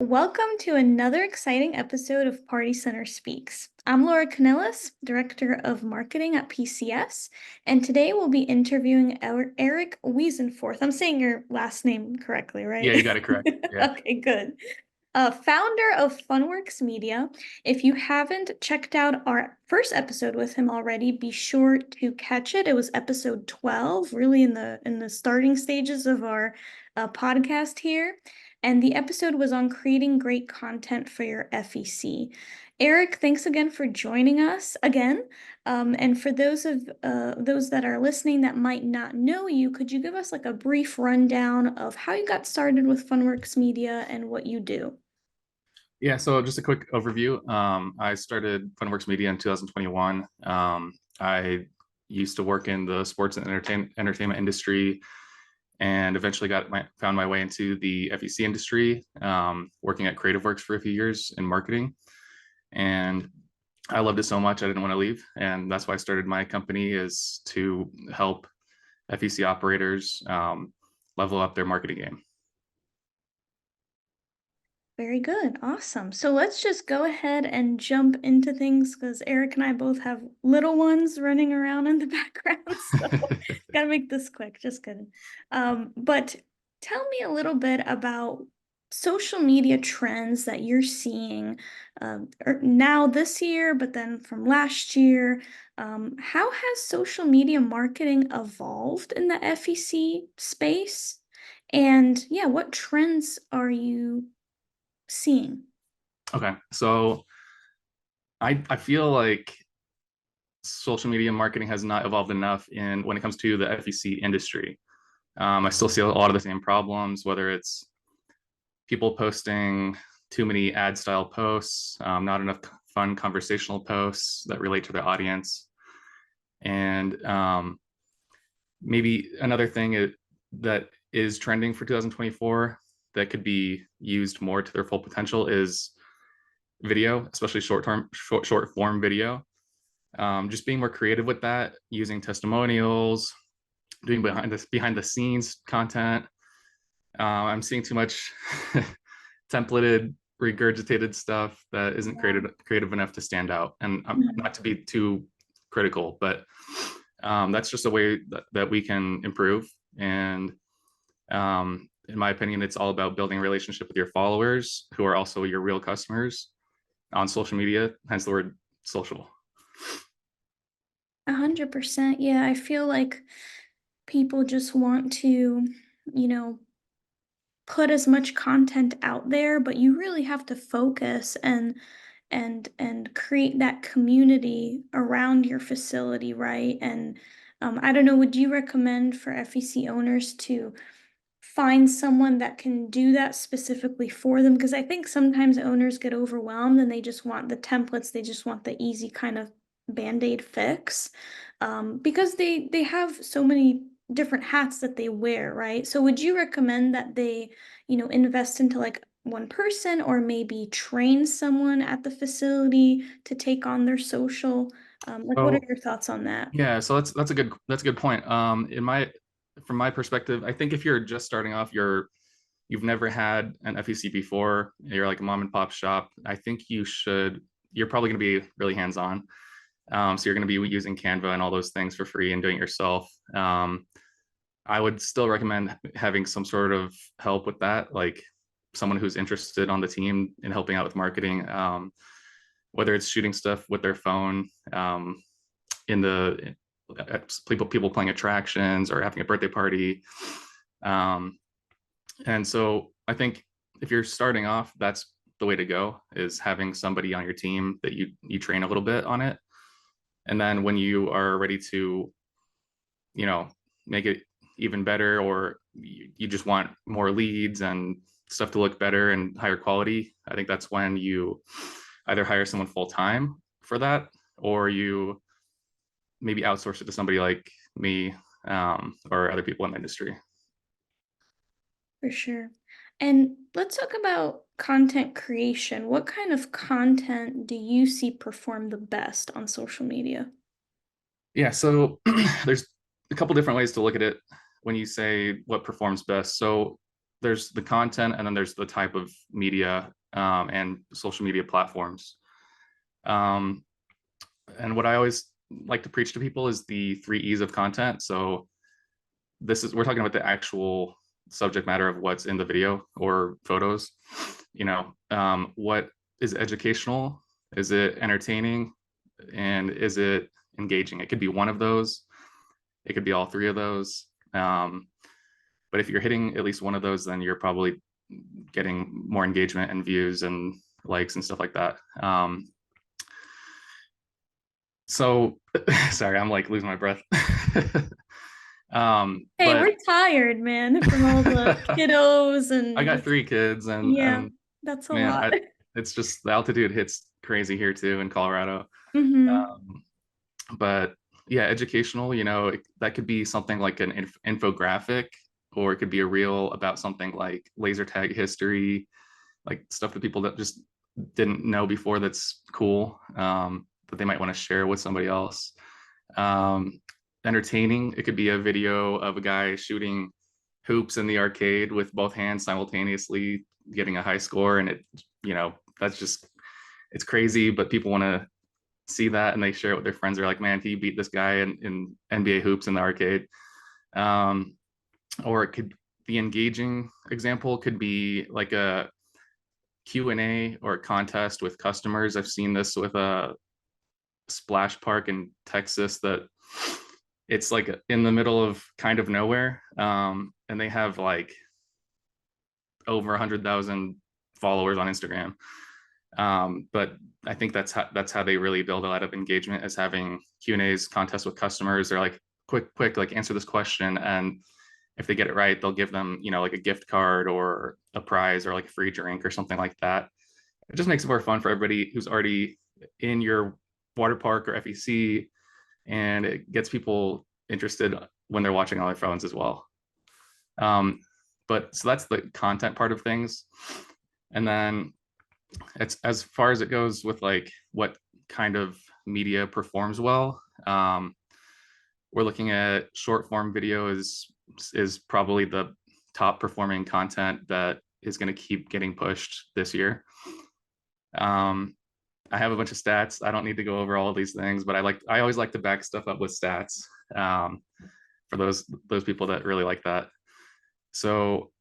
Welcome to another exciting episode of Party Center Speaks. I'm Laura Canellis, Director of Marketing at PCS, and today we'll be interviewing Eric Wiesenforth. I'm saying your last name correctly, Yeah, right? you got it correct. Yeah. Okay, good. Founder of Funworks Media. If you haven't checked out our first episode with him already, be sure to catch it. It was episode 12, really in the starting stages of our podcast here. And the episode was on creating great content for your FEC. Eric, thanks again for joining us again. And for those that are listening that might not know you, could you give us like a brief rundown of how you got started with Funworks Media and what you do? Yeah, so just a quick overview. I started Funworks Media in 2021. I used to work in the sports and entertainment industry and eventually found my way into the FEC industry, working at CreativeWorks for a few years in marketing. And I loved it so much I didn't want to leave. And that's why I started my company, is to help FEC operators level up their marketing game. Very good. Awesome. So let's just go ahead and jump into things because Eric and I both have little ones running around in the background. So gotta make this quick. Just kidding. But tell me a little bit about social media trends that you're seeing now this year, but then from last year. How has social media marketing evolved in the FEC space? And yeah, what trends are you seeing? Okay, so I feel like social media marketing has not evolved enough in when it comes to the FEC industry. I still see a lot of the same problems, whether it's people posting too many ad style posts, not enough fun conversational posts that relate to their audience. And maybe another thing that is trending for 2024 that could be used more to their full potential is video, especially short form video. Just being more creative with that, using testimonials, doing behind the scenes content. I'm seeing too much templated, regurgitated stuff that isn't creative enough to stand out. And Mhm. not to be too critical, but that's just a way that we can improve. And in my opinion, it's all about building a relationship with your followers, who are also your real customers on social media, hence the word social. 100%. Yeah, I feel like people just want to, you know, put as much content out there, but you really have to focus and create that community around your facility, right? And I don't know, would you recommend for FEC owners to find someone that can do that specifically for them? Because I think sometimes owners get overwhelmed and they just want the templates, they just want the easy kind of band-aid fix. Because they have so many different hats that they wear, right? So would you recommend that they, invest into like one person or maybe train someone at the facility to take on their social? Like, what are So your thoughts on that? yeah, so that's a good point. In my From my perspective, I think if you're just starting off, you've never had an FEC before, you're like a mom and pop shop, I think you're probably going to be really hands-on. So you're going to be using Canva and all those things for free and doing it yourself. I would still recommend having some sort of help with that, like someone who's interested on the team in helping out with marketing, whether it's shooting stuff with their phone, in the people playing attractions or having a birthday party. Um, and so I think if you're starting off, that's the way to go, is having somebody on your team that you train a little bit on it. And then when you are ready to, you know, make it even better, or you just want more leads and stuff to look better and higher quality, I think that's when you either hire someone full time for that, or you maybe outsource it to somebody like me, or other people in the industry. For sure. And let's talk about content creation. What kind of content do you see perform the best on social media? Yeah, so, there's a couple different ways to look at it when you say what performs best. So there's the content, and then there's the type of media, and social media platforms. Um, and what I always like to preach to people is the 3 E's of content. So we're talking about the actual subject matter of what's in the video or photos. What is educational? Is it entertaining? And is it engaging? It could be one of those. It could be all three of those. But if you're hitting at least one of those, then you're probably getting more engagement and views and likes and stuff like that. So sorry, I'm like losing my breath. Hey, But we're tired, man, from all the kiddos I and got just, 3 kids, and yeah, that's a man, lot. it's just the altitude hits crazy here too in Colorado. Mm-hmm. Um, but yeah, educational, that could be something like an infographic, or it could be a reel about something like laser tag history, like stuff that people that just didn't know before that's cool, that they might want to share with somebody else. Um, Entertaining, it could be a video of a guy shooting hoops in the arcade with both hands simultaneously, getting a high score, and that's just, it's crazy, but people want to see that and they share it with their friends. They're like, man, he beat this guy in NBA hoops in the arcade. Um, or it could be engaging example, could be like a Q&A or a contest with customers. I've seen this with a splash park in Texas that it's like in the middle of kind of nowhere. And they have like over 100,000 followers on Instagram. But I think that's how they really build a lot of engagement, is having Q&As, contests with customers. They're like, quick, like answer this question, and if they get it right, they'll give them, like a gift card or a prize or like a free drink or something like that. It just makes it more fun for everybody who's already in your water park or FEC, and it gets people interested when they're watching on their phones as well. Um, but so that's the content part of things. And then it's as far as it goes with like what kind of media performs well. We're looking at short form video is probably the top performing content that is going to keep getting pushed this year. Um, I have a bunch of stats. I don't need to go over all of these things, but I always like to back stuff up with stats, for those people that really like that. So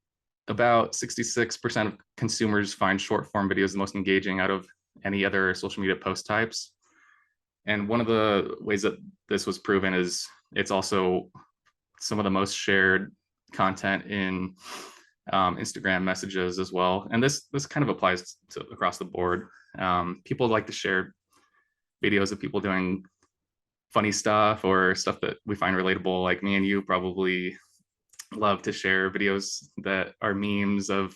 about 66% of consumers find short form videos the most engaging out of any other social media post types. And one of the ways that this was proven is it's also some of the most shared content in Instagram messages as well. And this kind of applies to across the board. People like to share videos of people doing funny stuff or stuff that we find relatable. Like me and you probably love to share videos that are memes of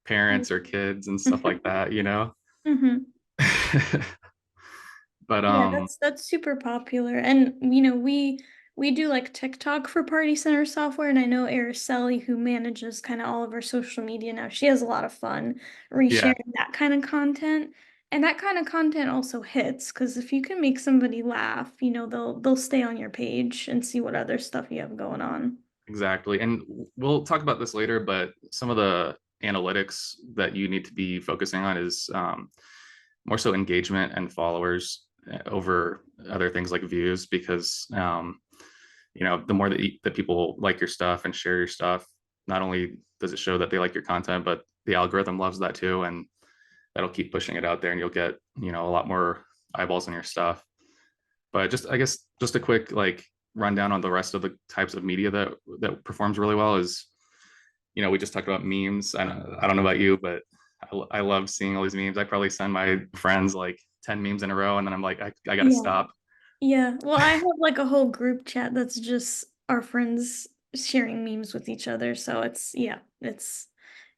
parents or kids and stuff like that. Mm-hmm. But Yeah, that's super popular. And we do like TikTok for Party Center software, and I know Araceli, who manages kind of all of our social media now, she has a lot of fun yeah, resharing that kind of content. And that kind of content also hits because if you can make somebody laugh, they'll stay on your page and see what other stuff you have going on. exactly. And we'll talk about this later, but some of the analytics that you need to be focusing on is more so engagement and followers over other things like views, because the more that people like your stuff and share your stuff, not only does it show that they like your content, but the algorithm loves that too, and that'll keep pushing it out there, and you'll get a lot more eyeballs on your stuff. But just, I guess, just a quick like rundown on the rest of the types of media that performs really well is, we just talked about memes. I don't know about you, but I love seeing all these memes. I probably send my friends like 10 memes in a row, and then I'm like, I gotta Yeah. stop. Yeah. Well, I have like a whole group chat that's just our friends sharing memes with each other. So yeah, it's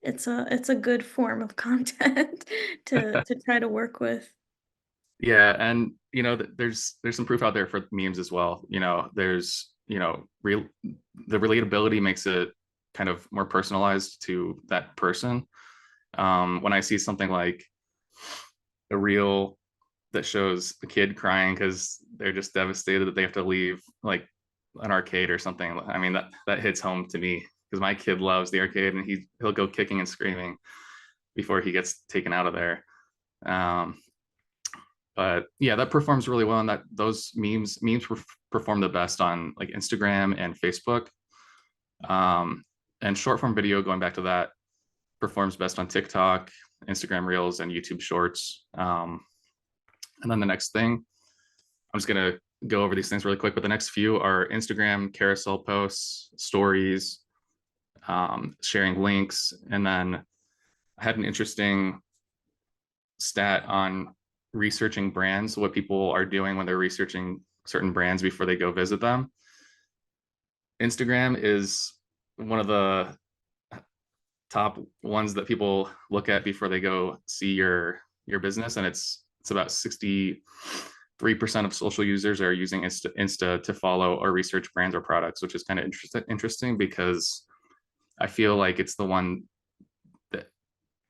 a good form of content to try to work with. Yeah, and there's some proof out there for memes as well. There's real the relatability makes it kind of more personalized to that person. When I see something like a reel that shows a kid crying because they're just devastated that they have to leave like an arcade or something, I mean, that hits home to me. because my kid loves the arcade and he'll go kicking and screaming before he gets taken out of there. Um, but yeah, that performs really well, and that those memes perform the best on like Instagram and Facebook. Um, and short form video, going back to that, performs best on TikTok, Instagram Reels, and YouTube Shorts. And then the next thing, I'm just gonna go over these things really quick, but the next few are Instagram carousel posts, stories, sharing links, and then I had an interesting stat on researching brands, what people are doing when they're researching certain brands before they go visit them. Instagram is one of the top ones that people look at before they go see your business, and it's about 63% of social users are using Insta to follow or research brands or products, which is kind of interesting because I feel like it's the one that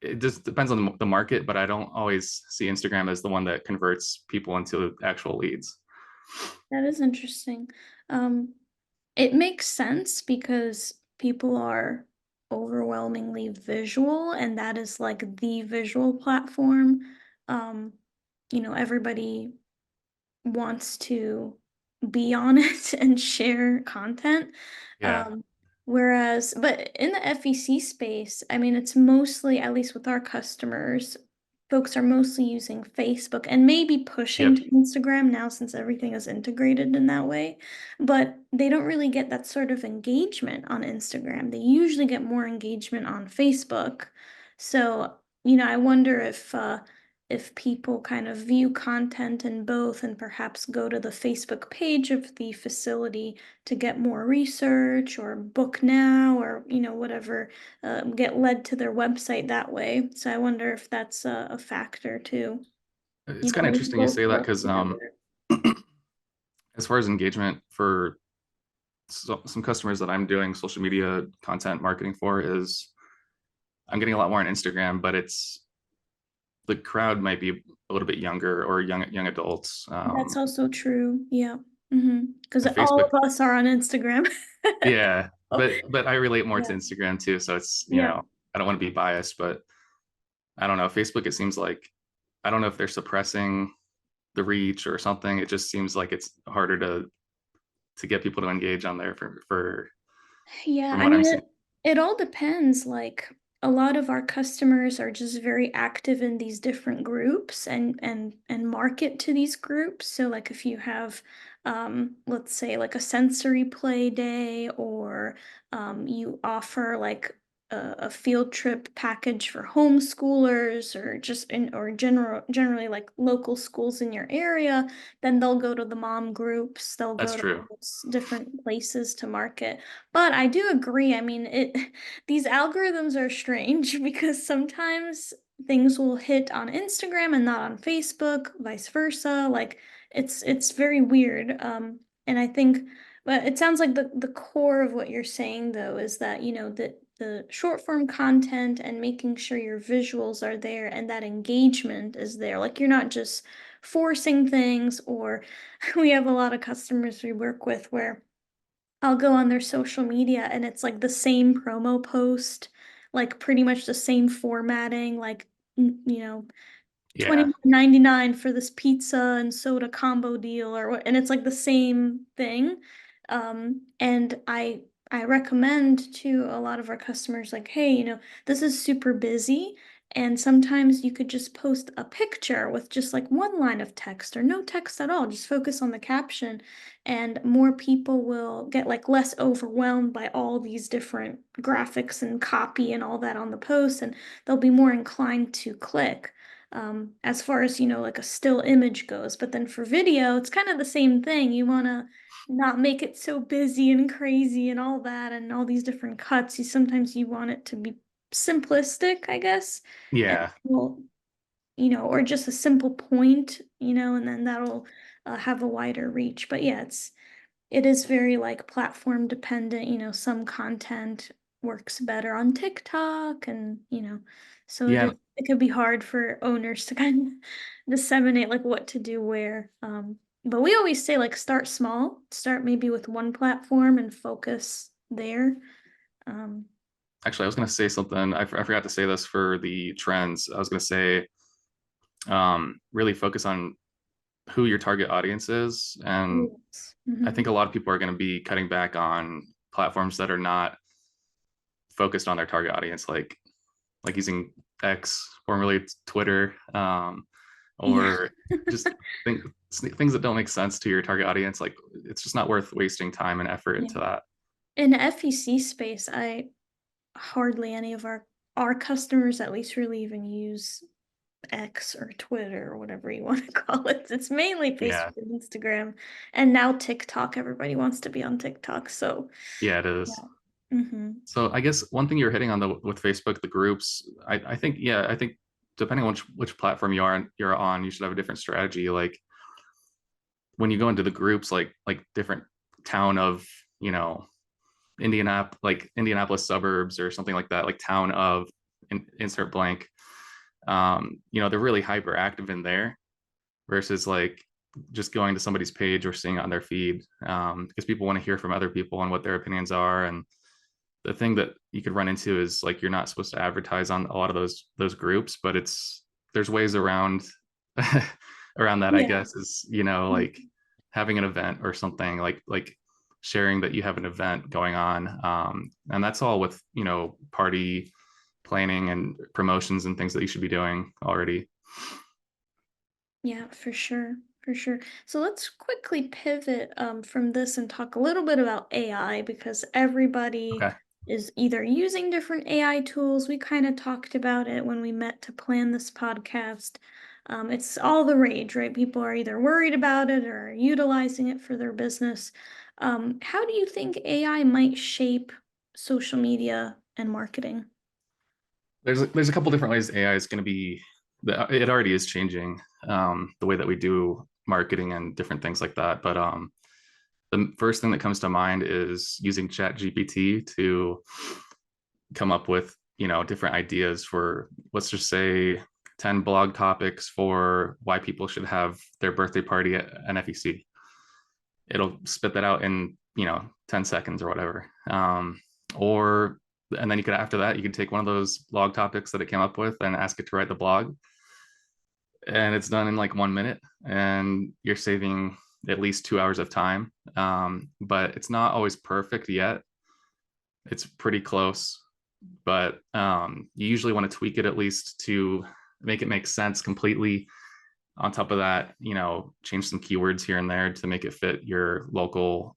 it just depends on the market, but I don't always see Instagram as the one that converts people into actual leads. That is interesting. Um, it makes sense because people are overwhelmingly visual, and that is like the visual platform. Um, everybody wants to be on it and share content. Yeah, Um, but in the FEC space, I mean, it's mostly, at least with our customers, folks are mostly using Facebook and maybe pushing yep, to Instagram now since everything is integrated in that way. But they don't really get that sort of engagement on Instagram. They usually get more engagement on Facebook. So, I wonder if people kind of view content in both and perhaps go to the Facebook page of the facility to get more research or book now or, whatever, get led to their website that way. So I wonder if that's a factor too, it's kind of or if interesting you both say that work because together. as far as engagement for some customers that I'm doing social media content marketing for is I'm getting a lot more on Instagram, but it's the crowd might be a little bit younger or young adults. That's also true. Yeah. Because And all Facebook, of us are on Instagram. yeah, Oh, but I relate more to yeah. Instagram too. So it's Yeah. I don't want to be biased, but I don't know. Facebook, it seems like I don't know if they're suppressing the reach or something. It just seems like it's harder to get people to engage on there Yeah, from I what I'm mean seeing. it all depends. Like a lot of our customers are just very active in these different groups and market to these groups. So like if you have let's say like a sensory play day or you offer like a field trip package for homeschoolers or just in or generally like local schools in your area, then they'll go to the mom groups, they'll That's go to true. those different places to market. But I do agree. I mean, these algorithms are strange because sometimes things will hit on Instagram and not on Facebook, vice versa. Like it's very weird. And I think but it sounds like the core of what you're saying though is that, that the short form content and making sure your visuals are there and that engagement is there. Like you're not just forcing things or we have a lot of customers we work with where I'll go on their social media and it's like the same promo post, like pretty much the same formatting, like you know, Yeah, 29.99 for this pizza and soda combo deal or what, and it's like the same thing. And I recommend to a lot of our customers like, hey, this is super busy. And sometimes you could just post a picture with just like one line of text or no text at all. Just focus on the caption, and more people will get like less overwhelmed by all these different graphics and copy and all that on the post, and they'll be more inclined to click as far as, like a still image goes. But then for video, it's kind of the same thing. You want to not make it so busy and crazy and all that and all these different cuts. Sometimes you want it to be simplistic, I guess. And yeah, well, or just a simple point, and then that'll have a wider reach. But yeah, it is very like platform dependent, some content works better on TikTok and so yeah. it could be hard for owners to kind of disseminate like what to do where. But we always say like start small, start maybe with one platform and focus there. Um, Actually, I was going to say something. I forgot to say this for the trends. I was going to say really focus on who your target audience is. And yes. I think a lot of people are going to be cutting back on platforms that are not focused on their target audience, like using X, formerly Twitter, Yeah. or just think, things that don't make sense to your target audience. Like it's just not worth wasting time and effort Yeah. into that. In the FEC space, I hardly any of our customers at least really even use X or Twitter or whatever you want to call it. It's mainly Yeah, Facebook and Instagram, and now TikTok. Everybody wants to be on TikTok, so yeah, it is. yeah. Mm-hmm. So I guess one thing you're hitting on with Facebook, the groups, I think, yeah, I think depending on which platform you're on, you should have a different strategy. Like when you go into the groups, like different town of, you know, Indianapolis suburbs or something like that, like town of insert blank. They're really hyperactive in there versus like just going to somebody's page or seeing it on their feed, because people want to hear from other people and what their opinions are. And the thing that you could run into is like you're not supposed to advertise on a lot of those groups, but there's ways around around that, I Yeah. guess, is like Mhm. having an event or something, like sharing that you have an event going on, and that's all with party planning and promotions and things that you should be doing already. Yeah, for sure. For sure. So let's quickly pivot from this and talk a little bit about AI because everybody Okay. is either using different AI tools. We kind of talked about it when we met to plan this podcast. It's all the rage, right? People are either worried about it or utilizing it for their business. How do you think AI might shape social media and marketing? There's a couple different ways AI is going to be. It already is changing the way that we do marketing and different things like that. But the first thing that comes to mind is using Chat GPT to come up with different ideas for, let's just say, 10 blog topics for why people should have their birthday party at an FEC. It'll spit that out in 10 seconds or whatever. Or and then you could, after that, you could take one of those blog topics that it came up with and ask it to write the blog, and it's done in like 1 minute, and you're saving at least 2 hours of time. But it's not always perfect yet. It's pretty close, but you usually want to tweak it at least to make it make sense completely. On top of that, change some keywords here and there to make it fit your local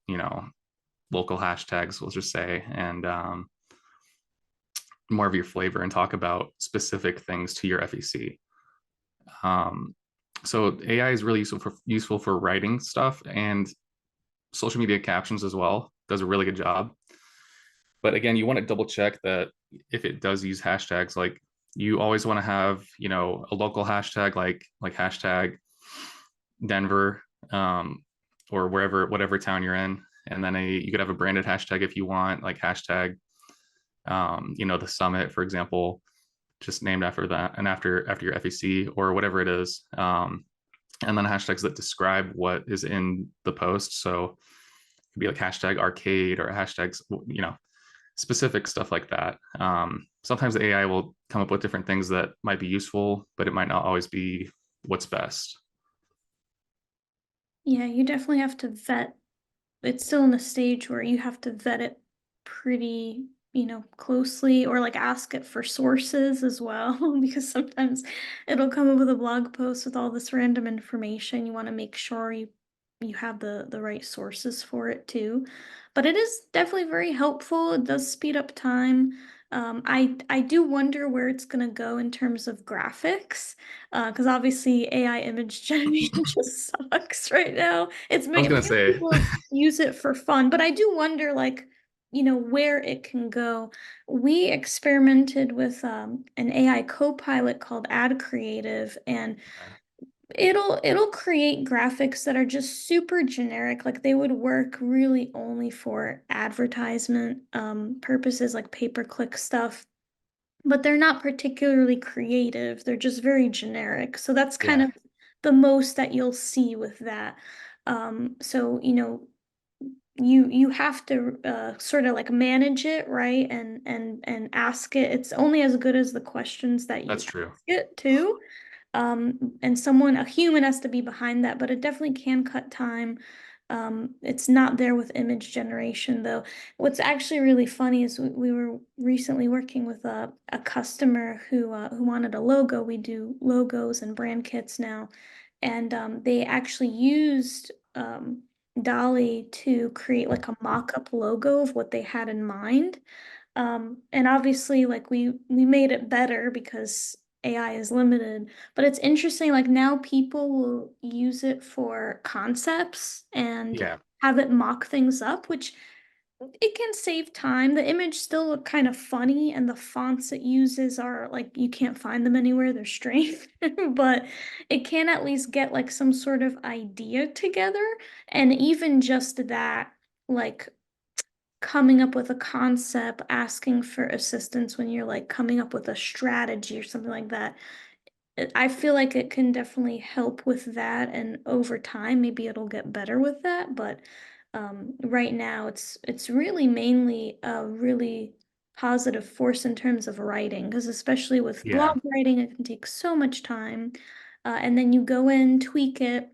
hashtags, we'll just say, and more of your flavor, and talk about specific things to your FEC. Um, so AI is really useful for writing stuff, and social media captions as well. Does a really good job. But again, you want to double check that if it does use hashtags, like you always want to have a local hashtag, like hashtag Denver, or whatever town you're in, and then you could have a branded hashtag if you want, like hashtag the summit, for example, just named after that, and after your FEC or whatever it is. And then hashtags that describe what is in the post. So it could be like hashtag arcade or hashtags, specific stuff like that. Sometimes the AI will come up with different things that might be useful, but it might not always be what's best. Yeah, you definitely have to vet. It's still in a stage where you have to vet it pretty, closely or like ask it for sources as well, because sometimes it'll come up with a blog post with all this random information. You want to make sure you have the right sources for it too. But it is definitely very helpful. It does speed up time. I do wonder where it's gonna go in terms of graphics, because obviously AI image generation just sucks right now. It's I was made a gonna few say, people use it for fun, but I do wonder, like, where it can go. We experimented with an AI co-pilot called Ad Creative, and it'll create graphics that are just super generic. Like they would work really only for advertisement purposes, like pay-per-click stuff. But they're not particularly creative. They're just very generic. So that's kind yeah, of the most that you'll see with that. So, you have to sort of like manage it, right? And ask it. It's only as good as the questions that you That's true. ask it too. And someone, a human has to be behind that, but it definitely can cut time. It's not there with image generation though. What's actually really funny is we were recently working with a customer who wanted a logo. We do logos and brand kits now, and they actually used Dolly to create like a mock-up logo of what they had in mind. And obviously, like we made it better because AI is limited, but it's interesting, like now people will use it for concepts and Yeah. have it mock things up, which it can save time. The image still look kind of funny, and the fonts it uses are like you can't find them anywhere. They're strange, but it can at least get like some sort of idea together. And even just that, like coming up with a concept, asking for assistance when you're like coming up with a strategy or something like that. I feel like it can definitely help with that, and over time, maybe it'll get better with that. But right now, it's really mainly a really positive force in terms of writing, because especially with blog Yeah. writing, it can take so much time, and then you go in, tweak it,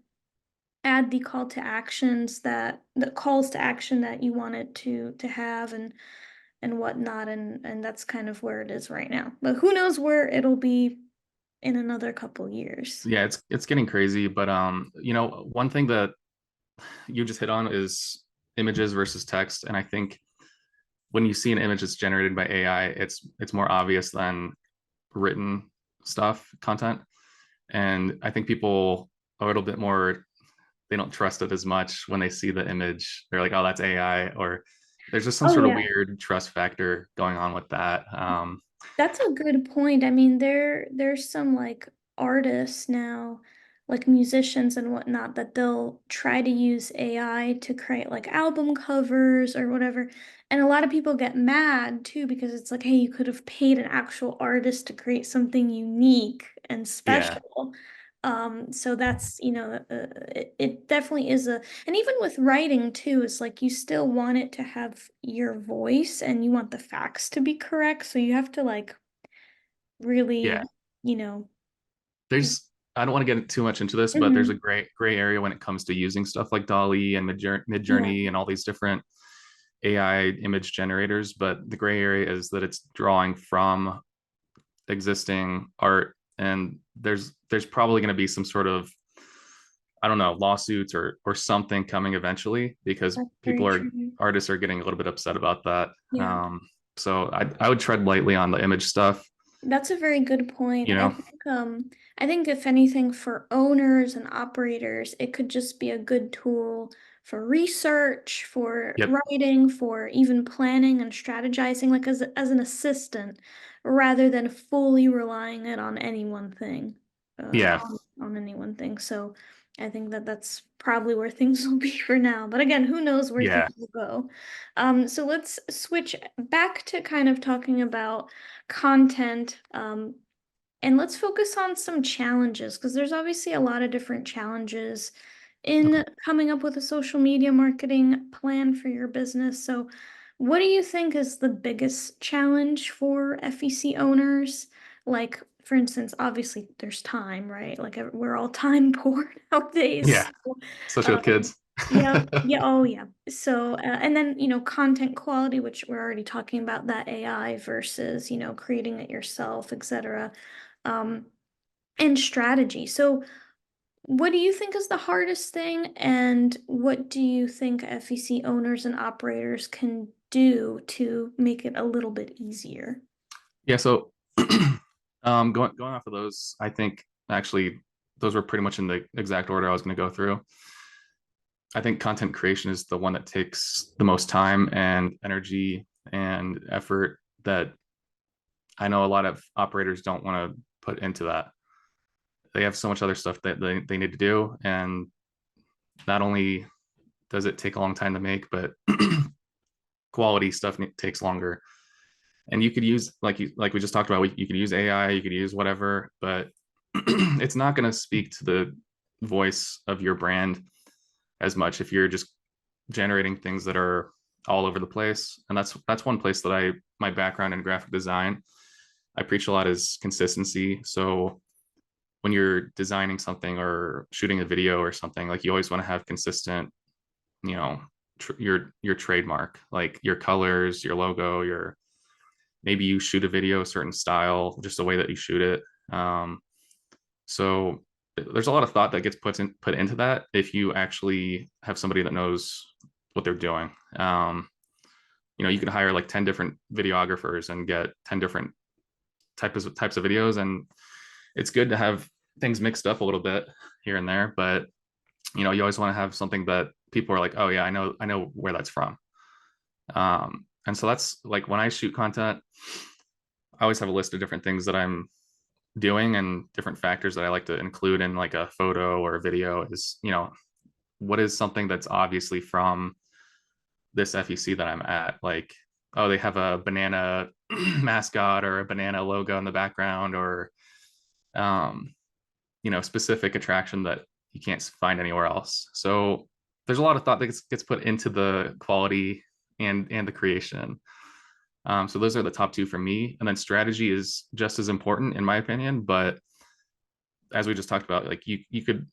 add the call to actions that the calls to action that you want it to have and whatnot, and that's kind of where it is right now. But who knows where it'll be in another couple years. Yeah, it's getting crazy, but one thing that you just hit on is images versus text, and I think when you see an image that's generated by AI, it's more obvious than written stuff, content. And I think people are a little bit more, they don't trust it as much when they see the image. They're like, oh, that's AI, or there's just some Oh sort of yeah. weird trust factor going on with that. That's a good point. I mean, there's some like artists now, like musicians and whatnot, that they'll try to use AI to create like album covers or whatever. And a lot of people get mad too because it's like, hey, you could have paid an actual artist to create something unique and Yeah, special. So that's, it definitely is and even with writing too, it's like you still want it to have your voice and you want the facts to be correct. So you have to like yeah. really, you know, There's, I don't want to get too much into this, but there's a mhm, gray area when it comes to using stuff like Dolly and yeah. Midjourney and all these different AI image generators. But the gray area is that it's drawing from existing art, and there's probably going to be some sort of, I don't know, lawsuits or something coming eventually, because That's very people are, true. artists are getting a little bit upset about that. Yeah. So I would tread lightly on the image stuff, That's a very good point. you know. I think if anything for owners and operators, it could just be a good tool for research, for Yep. writing, for even planning and strategizing, like as an assistant, rather than fully relying it on any one thing, Yeah. on any one thing. So I think that that's probably where things will be for now. But again, who knows where Yeah. things will go. So let's switch back to kind of talking about content. And let's focus on some challenges because there's obviously a lot of different challenges Okay. in coming up with a social media marketing plan for your business. So, what do you think is the biggest challenge for FEC owners? Like, for instance, obviously there's time, right? Like, we're all time poor Yeah. nowadays. Especially with Um, kids. yeah, yeah, oh yeah. So, and then, content quality, which we're already talking about that AI versus, creating it yourself, etc. Um, and strategy. So, what do you think is the hardest thing, and what do you think FEC owners and operators can do to make it a little bit easier? Yeah. So going off of those, I think actually those were pretty much in the exact order I was going to go through. I think content creation is the one that takes the most time and energy and effort that I know a lot of operators don't want to put into that. They have so much other stuff that they need to do. And not only does it take a long time to make, but quality stuff takes longer. And you could use, like we just talked about, you could use AI, you could use whatever, but it's not going to speak to the voice of your brand as much if you're just generating things that are all over the place. And that's one place that I my background in graphic design, I preach a lot is consistency. So when you're designing something or shooting a video or something, like you always want to have consistent, you know, your trademark, like your colors, your logo, your maybe you shoot a video a certain style, just the way that you shoot it. So there's a lot of thought that gets put into that if you actually have somebody that knows what they're doing. You can hire like 10 different videographers and get 10 different types of videos, and it's good to have things mixed up a little bit here and there, but you always want to have something that people are like, oh yeah, I know where that's from. And so that's like when I shoot content, I always have a list of different things that I'm doing and different factors that I like to include in like a photo or a video is, what is something that's obviously from this FEC that I'm at? Like, oh, they have a banana mascot or a banana logo in the background, or um, specific attraction that you can't find anywhere else. So there's a lot of thought that gets put into the quality and the creation. So those are the top two for me. And then strategy is just as important in my opinion, but as we just talked about, like you could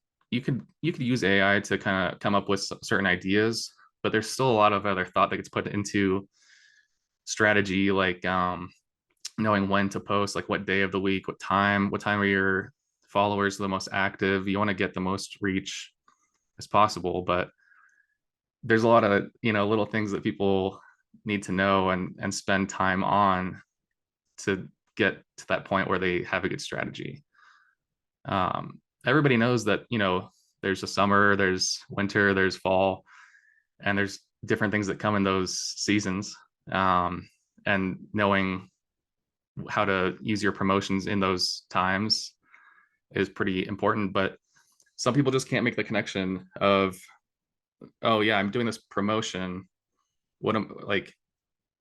use AI to kind of come up with certain ideas, but there's still a lot of other thought that gets put into strategy, like knowing when to post, like what day of the week, what time are your followers the most active. You want to get the most reach as possible, but there's a lot of little things that people need to know and spend time on to get to that point where they have a good strategy. Everybody knows that there's a summer, there's winter, there's fall, and there's different things that come in those seasons. And knowing how to use your promotions in those times is pretty important. But some people just can't make the connection of, oh yeah, I'm doing this promotion. What am like?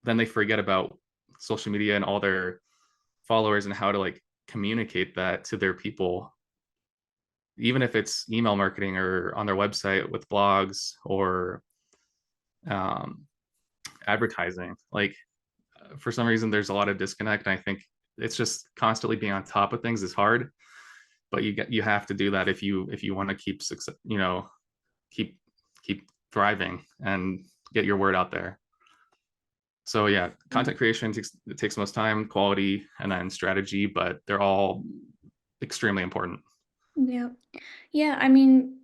Then they forget about social media and all their followers and how to like communicate that to their people, even if it's email marketing or on their website with blogs or um, advertising. Like for some reason, there's a lot of disconnect. And I think it's just constantly being on top of things is hard, but you have to do that if you want to keep success, keep keep thriving and get your word out there. So yeah, content creation takes the most time, quality, and then strategy, but they're all extremely important. Yeah. Yeah, I mean,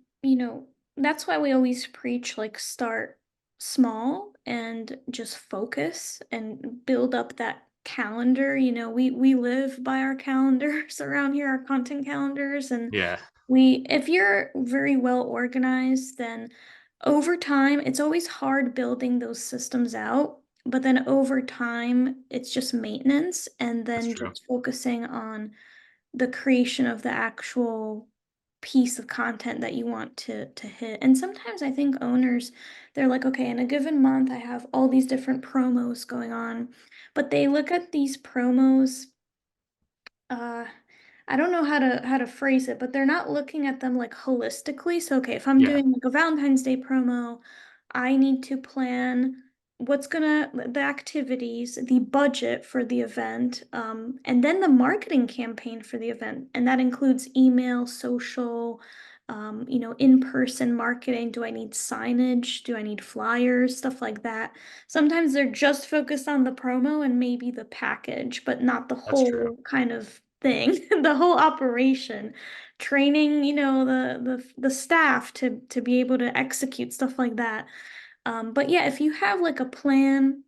that's why we always preach like start small and just focus and build up that calendar. We live by our calendars around here, our content calendars, and Yeah, if you're very well organized, then over time, it's always hard building those systems out, but then over time, it's just maintenance and that's then true. just focusing on the creation of the actual piece of content that you want to hit. And sometimes I think owners, they're like, okay, in a given month I have all these different promos going on, but they look at these promos, uh I don't know how to phrase it, but they're not looking at them like holistically. So okay, if I'm Yeah, doing like a Valentine's Day promo, I need to plan the activities, the budget for the event, and then the marketing campaign for the event. And that includes email, social, in-person marketing. Do I need signage? Do I need flyers? Stuff like that. Sometimes they're just focused on the promo and maybe the package, but not the that's true. whole kind of thing, the whole operation. Training, the staff to be able to execute stuff like that. But yeah, if you have like a plan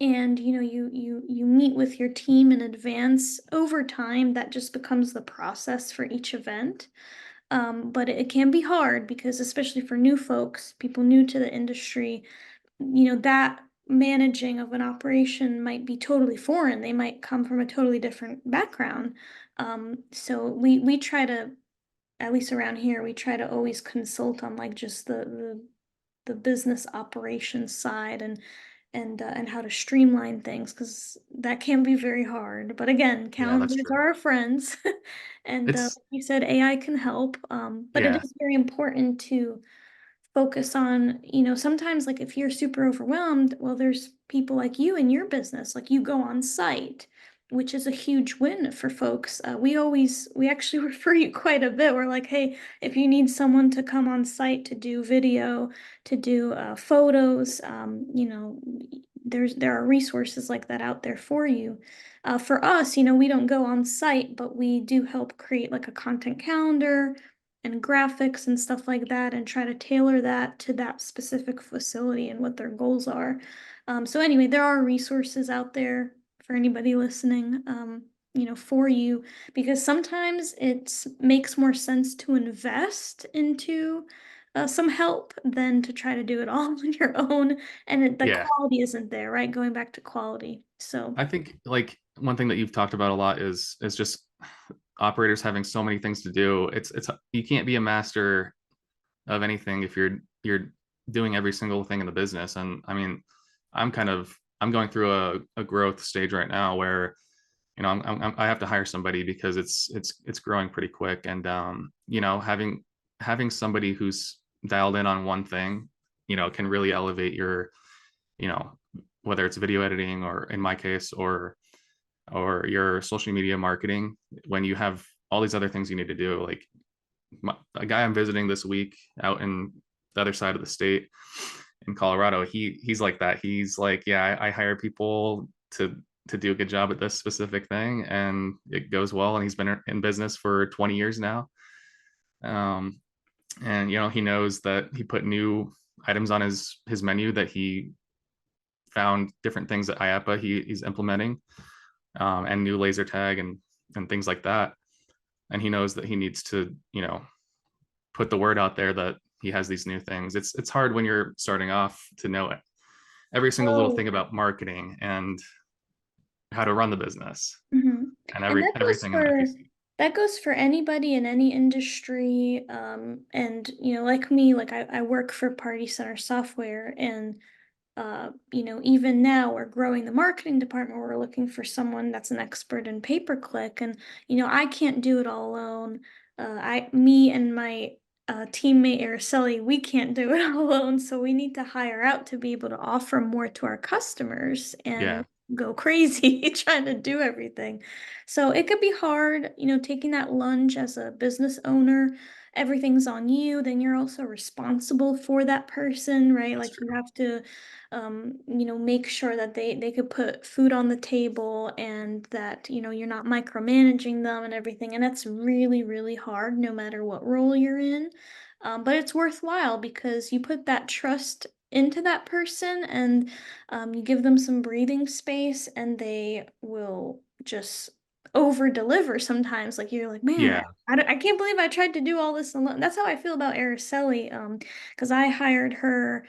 and you meet with your team in advance, over time that just becomes the process for each event. But it can be hard because especially for new folks, people new to the industry, that managing of an operation might be totally foreign. They might come from a totally different background. So we try to, at least around here, we try to always consult on like just the business operations side and how to streamline things because that can be very hard. But again, Yeah, that's calendars true. are our friends, and It's like you said, AI can help. But it yeah, is very important to focus on, sometimes like if you're super overwhelmed, well, there's people like you in your business, like you go on site, which is a huge win for folks. We actually refer you quite a bit. We're like, hey, if you need someone to come on site to do video, to do photos, there are resources like that out there for you. For us, we don't go on site, but we do help create like a content calendar and graphics and stuff like that and try to tailor that to that specific facility and what their goals are. So anyway, there are resources out there for anybody listening, for you, because sometimes it makes more sense to invest into some help than to try to do it all on your own. And the Yeah. quality isn't there, right? Going back to quality. So, I think like one thing that you've talked about a lot is just operators having so many things to do. It's you can't be a master of anything if you're doing every single thing in the business. And I mean, I'm going through a growth stage right now where I have to hire somebody because it's growing pretty quick. And having somebody who's dialed in on one thing, can really elevate your, you know whether it's video editing or in my case or your social media marketing, when you have all these other things you need to do. Like a guy I'm visiting this week out in the other side of the state in Colorado, he's like that. He's like, yeah, I hire people to do a good job at this specific thing, and it goes well. And he's been in business for 20 years now. Um, and he knows that he put new items on his menu, that he found different things at IAPA he's implementing, and new laser tag and things like that. And he knows that he needs to put the word out there that he has these new things. It's hard when you're starting off to know every single little oh, thing about marketing and how to run the business hmm. and And that goes everything in for FEC. anybody in any industry. And like me, like I work for Party Center Software, and even now we're growing the marketing department. We're looking for someone that's an expert in pay-per-click, and I can't do it all alone. Me and my teammate Araceli, we can't do it all alone, so we need to hire out to be able to offer more to our customers and Yeah, go crazy trying to do everything. So it could be hard, taking that lunge as a business owner. Everything's on you, then you're also responsible for that person, right? that's Like you true. have to make sure that they could put food on the table, and that, you're not micromanaging them and everything. And that's really, really hard no matter what role you're in. But it's worthwhile because you put that trust into that person, and you give them some breathing space, and they will just over deliver sometimes. Like you're like, man, Yeah, I can't believe I tried to do all this alone. That's how I feel about Araceli. Because I hired her.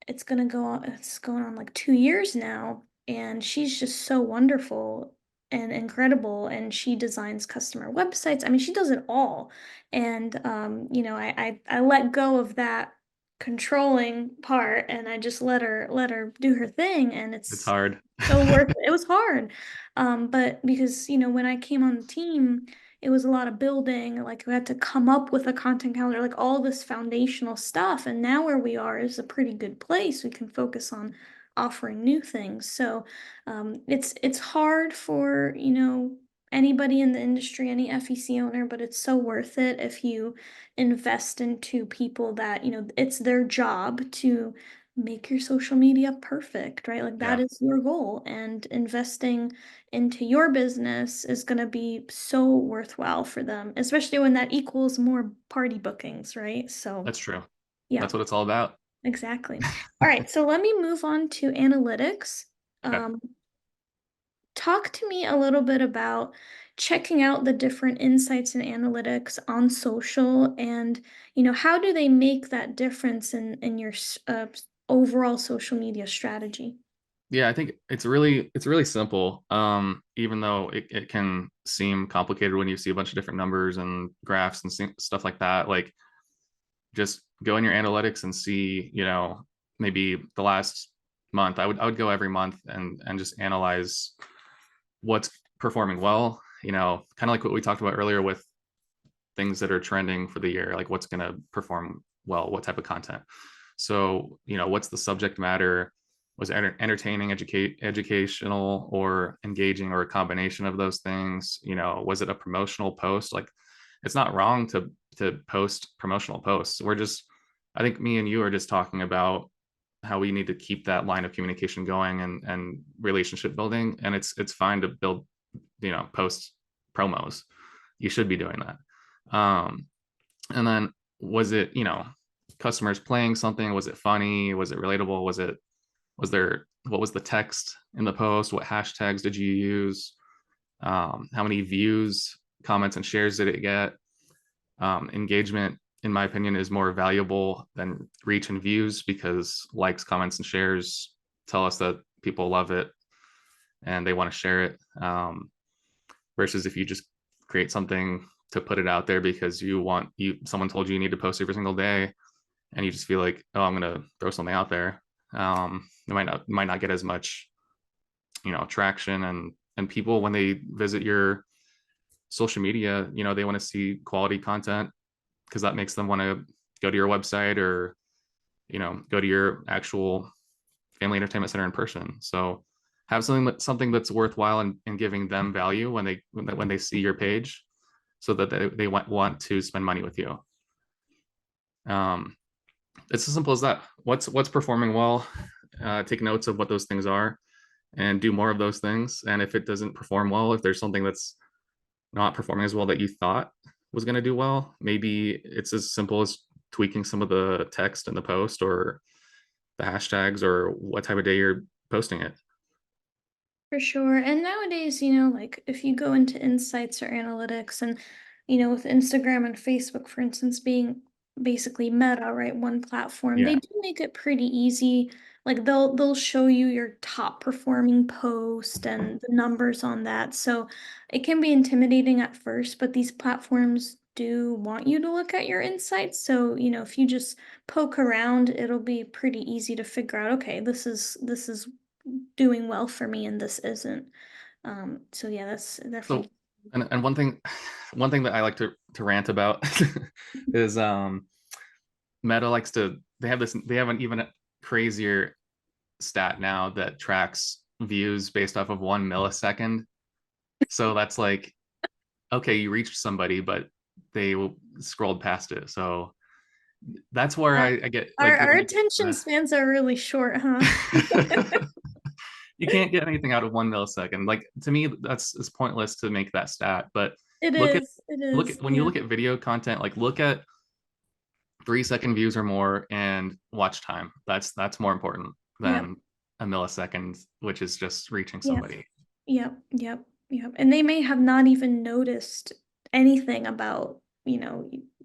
It's going on like 2 years now, and she's just so wonderful and incredible, and she designs customer websites. I mean, she does it all. And I let go of that controlling part, and I just let her do her thing, and it's it's hard. so worth it. It was hard. But because, when I came on the team, it was a lot of building. Like we had to come up with a content calendar, like all this foundational stuff. And now where we are is a pretty good place. We can focus on offering new things. So it's hard for, anybody in the industry, any FEC owner, but it's so worth it if you invest into people that, it's their job to make your social media perfect, right? Like that Yeah, is your goal. And investing into your business is going to be so worthwhile for them, especially when that equals more party bookings, right? So, that's true. yeah, That's what it's all about. exactly. All right, so let me move on to analytics. Okay. Um, Talk to me a little bit about checking out the different insights and analytics on social, and, how do they make that difference in your overall social media strategy? Yeah, I think it's really simple. Even though it can seem complicated when you see a bunch of different numbers and graphs and stuff like that. Like just go in your analytics and see, maybe the last month. I would go every month and just analyze what's performing well, kind of like what we talked about earlier with things that are trending for the year, like what's going to perform well, what type of content. So, what's the subject matter? Was it entertaining, educational, or engaging, or a combination of those things? Was it a promotional post? Like, it's not wrong to post promotional posts. I think me and you are just talking about how we need to keep that line of communication going and relationship building. And it's fine to build, post promos. You should be doing that. And then was it, customers playing something? Was it funny? Was it relatable? What was the text in the post? What hashtags did you use? How many views, comments, and shares did it get? Engagement, in my opinion, is more valuable than reach and views, because likes, comments, and shares tell us that people love it and they want to share it. Versus if you just create something to put it out there because someone told you need to post every single day, and you just feel like, oh, I'm gonna throw something out there. It might not get as much, traction, and people, when they visit your social media, they want to see quality content, because that makes them want to go to your website, or go to your actual family entertainment center in person. So have something that's worthwhile, and giving them value when they see your page, so that they want to spend money with you. um, it's as simple as that. What's performing well? Take notes of what those things are, and do more of those things. And if it doesn't perform well, if there's something that's not performing as well that you thought was going to do well, maybe it's as simple as tweaking some of the text in the post, or the hashtags, or what type of day you're posting it. For sure. And nowadays, like if you go into insights or analytics and, with Instagram and Facebook, for instance, being basically Meta, right? One platform, they Yeah. do make it pretty easy. Like they'll show you your top performing post and the numbers on that. So it can be intimidating at first, but these platforms do want you to look at your insights. So, if you just poke around, it'll be pretty easy to figure out, okay, this is doing well for me and this isn't. So yeah, that's So, definitely. and one thing that I like to rant about is, Meta likes to they have an even crazier stat now that tracks views based off of 1 millisecond. So that's like, okay, you reached somebody, but they scrolled past it. So that's where Uh, I get our like, our when you attention spans are really short, huh? you can't get anything out of 1 millisecond. Like, to me, it's pointless to make that stat. But It look at is. It is. when you Yeah. look at video content, like, look at 3-second views or more, and watch time. That's more important Yep. than a millisecond, which is just reaching Yep. somebody. Yep. Yep. Yep. And they may have not even noticed anything about,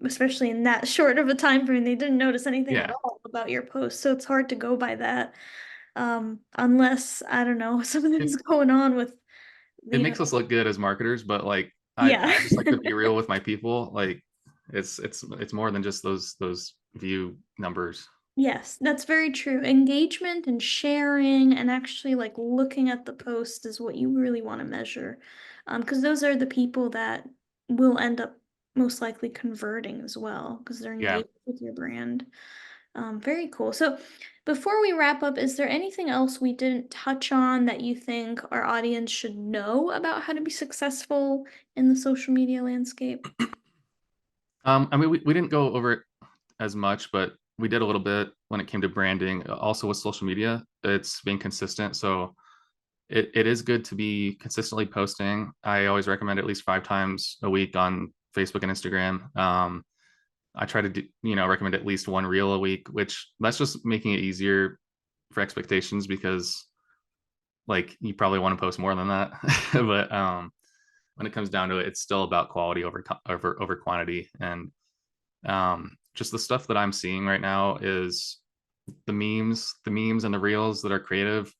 especially in that short of a time frame, they didn't notice anything at Yeah, all about your post. So it's hard to go by that. Unless, I don't know, it something's going on with, it you know, makes us look good as marketers, but like, yeah. I just like to be real with my people. Like, it's more than just those view numbers. Yes, that's very true. Engagement and sharing and actually like looking at the post is what you really want to measure. Because those are the people that will end up most likely converting as well because they're Yeah. engaged with your brand. Very cool. So before we wrap up, is there anything else we didn't touch on that you think our audience should know about how to be successful in the social media landscape? I mean, we didn't go over it as much, but we did a little bit when it came to branding. Also with social media, it's being consistent. So it is good to be consistently posting. I always recommend at least 5 times a week on Facebook and Instagram. I try to recommend at least one reel a week, which that's just making it easier for expectations, because like, you probably want to post more than that. But when it comes down to it, it's still about quality over quantity. And just the stuff that I'm seeing right now is the memes and the reels that are creative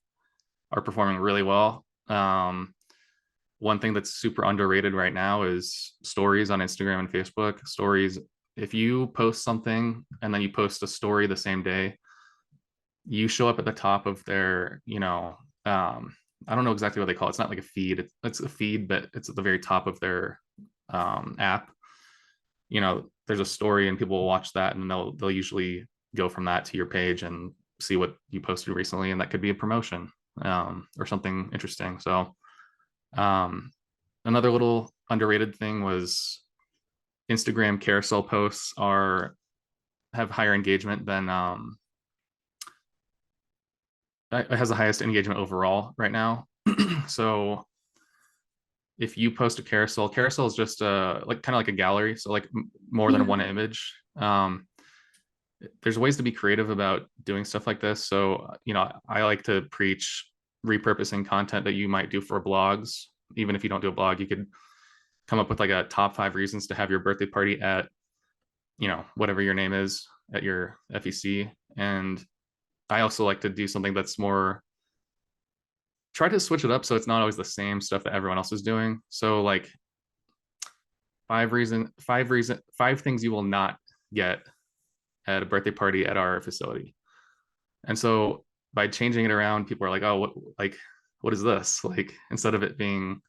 are performing really well. One thing that's super underrated right now is stories on Instagram and Facebook. Stories, if you post something and then you post a story the same day, you show up at the top of their, I don't know exactly what they call it. It's not like a feed. It's a feed, but it's at the very top of their app. There's a story, and people will watch that, and they'll usually go from that to your page and see what you posted recently, and that could be a promotion, or something interesting. So um, another little underrated thing was Instagram carousel posts are have higher engagement than it has the highest engagement overall right now. So if you post a carousel is just like kind of like a gallery, so like more than Yeah. one image. There's ways to be creative about doing stuff like this. So I like to preach repurposing content that you might do for blogs. Even if you don't do a blog, you could come up with like a top 5 reasons to have your birthday party at whatever your name is at your FEC. And I also like to do something that's more, try to switch it up so it's not always the same stuff that everyone else is doing. So like 5 things you will not get at a birthday party at our facility. And so by changing it around, people are like, oh, what is this? Like, instead of it being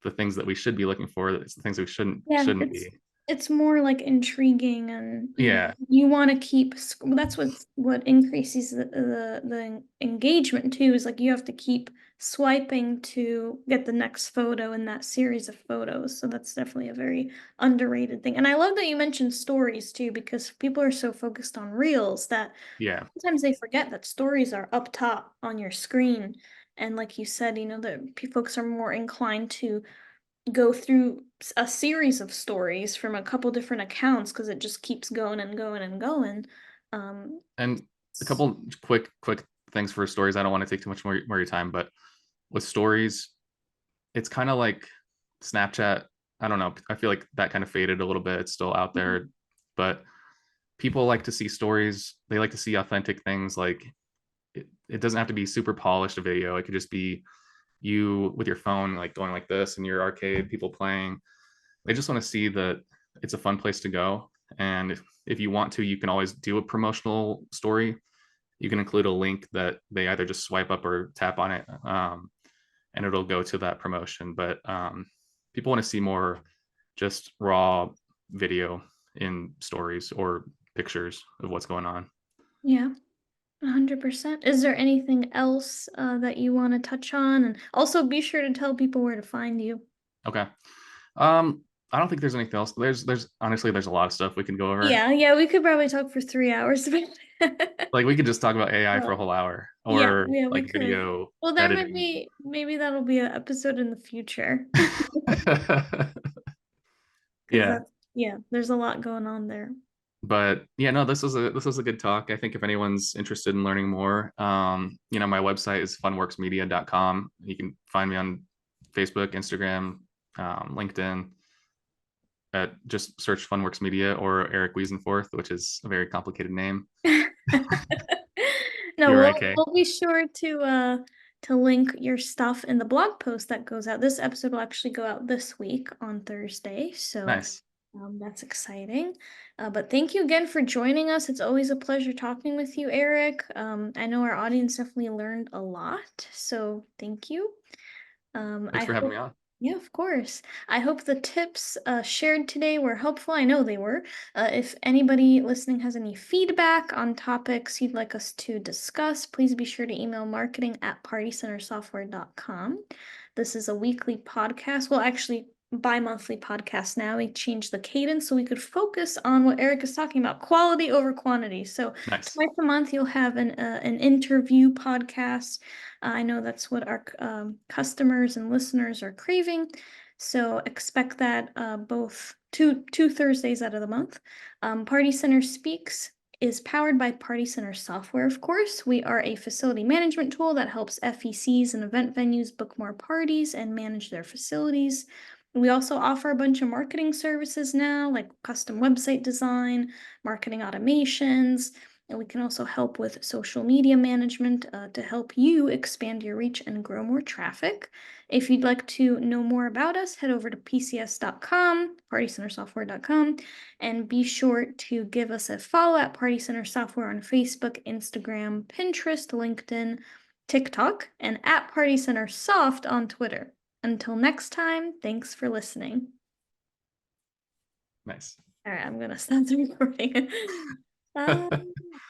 the things that we should be looking for, it's the things we Yeah, shouldn't be. it's more like intriguing, and Yeah. you want to keep well, that's what increases the engagement too, is like you have to keep swiping to get the next photo in that series of photos. So that's definitely a very underrated thing. And I love that you mentioned stories too, because people are so focused on reels that Yeah. sometimes they forget that stories are up top on your screen. And like you said, that folks are more inclined to go through a series of stories from a couple different accounts because it just keeps going and going and going. Um, And a couple quick things for stories. I don't want to take too much more of your time, but with stories, it's kind of like Snapchat. I don't know. I feel like that kind of faded a little bit. It's still out there, but people like to see stories. They like to see authentic things. Like it doesn't have to be super polished a video. It could just be you with your phone, like going like this in your arcade, people playing. They just want to see that it's a fun place to go. And if you want to, you can always do a promotional story. You can include a link that they either just swipe up or tap on it, and it'll go to that promotion. But people want to see more just raw video in stories or pictures of what's going on. yeah, 100%. Is there anything else that you want to touch on? And also be sure to tell people where to find you. Okay. I don't think there's anything else. There's honestly there's a lot of stuff we can go over. Yeah, yeah, we could probably talk for 3 hours about it. Like we could just talk about AI for a Well, whole hour, yeah, or yeah, we like could. video Well, that might editing. be, maybe that'll be an episode in the future. Because Yeah, that's, yeah, there's a lot going on there. but yeah, no, this was a good talk. I think if anyone's interested in learning more, my website is funworksmedia.com. You can find me on Facebook, Instagram, LinkedIn, at just search Funworks Media, or Eric Wiesenforth, which is a very complicated name. No, URIK. we'll be sure to link your stuff in the blog post that goes out. This episode will actually go out this week on Thursday, so Nice. that's exciting. But thank you again for joining us. It's always a pleasure talking with you, Eric. I know our audience definitely learned a lot, so thank you. Thanks I for having hope, me on. yeah, of course. I hope the tips shared today were helpful. I know they were. If anybody listening has any feedback on topics you'd like us to discuss, please be sure to email marketing@partycentersoftware.com. This is a weekly podcast. Well, actually, bi-monthly podcast now. We changed the cadence so we could focus on what Eric is talking about, quality over quantity. So Nice. twice a month you'll have an interview podcast. I know that's what our customers and listeners are craving. So expect that both two Thursdays out of the month. Party Center Speaks is powered by Party Center Software, of course. We are a facility management tool that helps FECs and event venues book more parties and manage their facilities. We also offer a bunch of marketing services now, like custom website design, marketing automations, and we can also help with social media management to help you expand your reach and grow more traffic. If you'd like to know more about us, head over to pcs.com, partycentersoftware.com, and be sure to give us a follow at Party Center Software on Facebook, Instagram, Pinterest, LinkedIn, TikTok, and at Party Center Soft on Twitter. Until next time, thanks for listening. Nice. All right, I'm going to stop the recording. Bye.